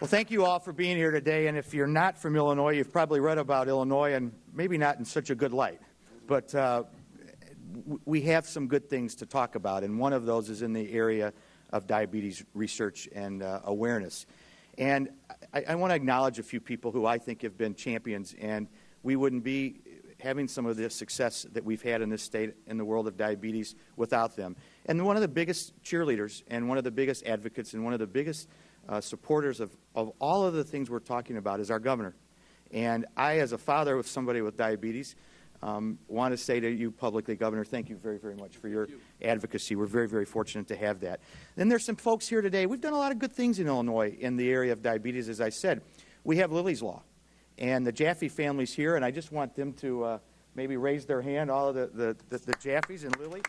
Well, thank you all for being here today. And if you're not from Illinois, you've probably read about Illinois, and maybe not in such a good light. But we have some good things to talk about, and one of those is in the area of diabetes research and awareness. And I want to acknowledge a few people who I think have been champions, and we wouldn't be having some of the success that we've had in this state in the world of diabetes without them. And one of the biggest cheerleaders and one of the biggest advocates and one of the biggest supporters of all of the things we're talking about is our governor. And I, as a father of somebody with diabetes, want to say to you publicly, Governor, thank you very, very much for your advocacy. We're very, very fortunate to have that. Then there's some folks here today. We've done a lot of good things in Illinois in the area of diabetes, as I said. We have Lily's Law. And the Jaffe family's here, and I just want them to maybe raise their hand, all of the Jaffes and Lily.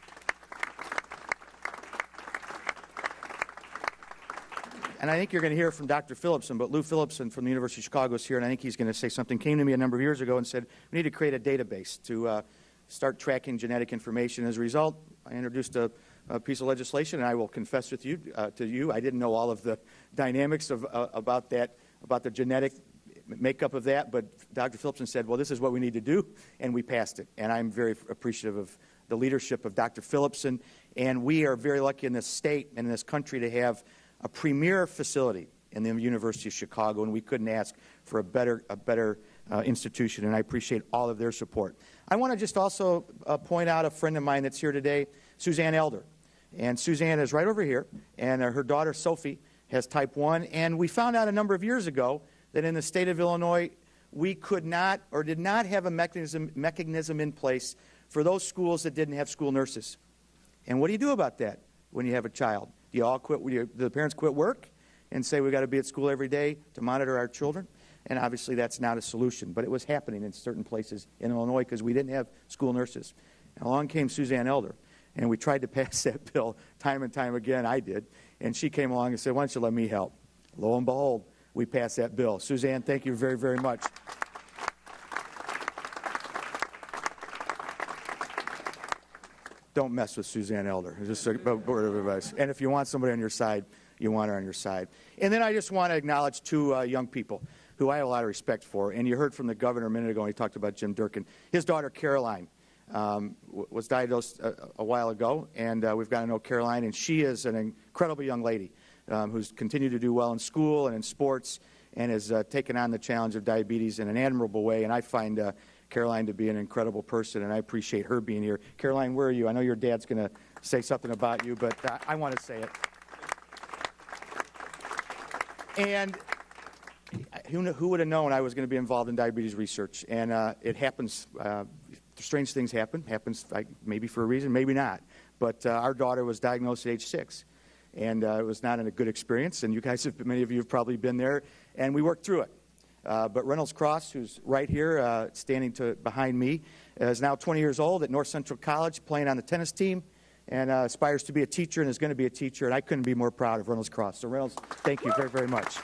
And I think you're going to hear from Dr. Phillipson, but Lou Phillipson from the University of Chicago is here, and I think he's going to say something. Came to me a number of years ago and said, we need to create a database to start tracking genetic information. As a result, I introduced a piece of legislation, and I will confess to you, I didn't know all of the dynamics about the genetic makeup of that, but Dr. Phillipson said, well, this is what we need to do, and we passed it. And I'm very appreciative of the leadership of Dr. Phillipson, and we are very lucky in this state and in this country to have a premier facility in the University of Chicago, and we couldn't ask for a better institution, and I appreciate all of their support. I want to just also point out a friend of mine that's here today, Suzanne Elder. And Suzanne is right over here, and her daughter Sophie has type 1, and we found out a number of years ago that in the state of Illinois, we could not or did not have a mechanism in place for those schools that didn't have school nurses. And what do you do about that when you have a child? Do you all quit? Do the parents quit work and say we've got to be at school every day to monitor our children? And obviously that's not a solution, but it was happening in certain places in Illinois because we didn't have school nurses. And along came Suzanne Elder, and we tried to pass that bill time and time again. I did, and she came along and said, why don't you let me help? Lo and behold, we passed that bill. Suzanne, thank you very, very much. Don't mess with Suzanne Elder. Just a word of advice. And if you want somebody on your side, you want her on your side. And then I just want to acknowledge two young people who I have a lot of respect for. And you heard from the governor a minute ago when he talked about Jim Durkin. His daughter, Caroline, was diagnosed a while ago. And we've got to know Caroline. And she is an incredible young lady who's continued to do well in school and in sports and has taken on the challenge of diabetes in an admirable way. And I find Caroline to be an incredible person, and I appreciate her being here. Caroline, where are you? I know your dad's going to say something about you, but I want to say it. And who would have known I was going to be involved in diabetes research? And it happens. Strange things happen. Happens maybe for a reason, maybe not. But our daughter was diagnosed at age 6, and it was not a good experience. And you guys, many of you have probably been there, and we worked through it. But Reynolds Cross, who's right here, standing behind me, is now 20 years old at North Central College, playing on the tennis team, and aspires to be a teacher and is going to be a teacher. And I couldn't be more proud of Reynolds Cross. So Reynolds, thank you very, very much.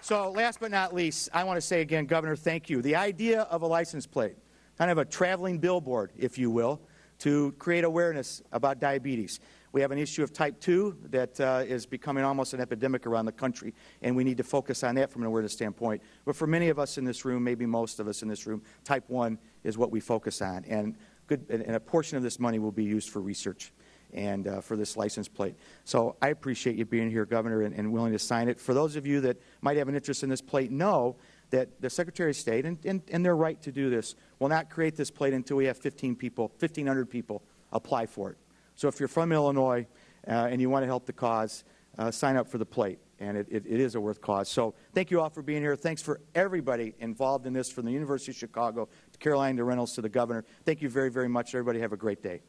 So last but not least, I want to say again, Governor, thank you. The idea of a license plate, kind of a traveling billboard, if you will, to create awareness about diabetes. We have an issue of type 2 that is becoming almost an epidemic around the country, and we need to focus on that from an awareness standpoint. But for many of us in this room, maybe most of us in this room, type 1 is what we focus on. And a portion of this money will be used for research and for this license plate. So I appreciate you being here, Governor, and willing to sign it. For those of you that might have an interest in this plate, know that the Secretary of State, and their right to do this, will not create this plate until we have 1,500 people apply for it. So if you're from Illinois and you want to help the cause, sign up for the plate, and it is a worth cause. So thank you all for being here. Thanks for everybody involved in this, from the University of Chicago to Caroline to Reynolds to the governor. Thank you very, very much. Everybody have a great day.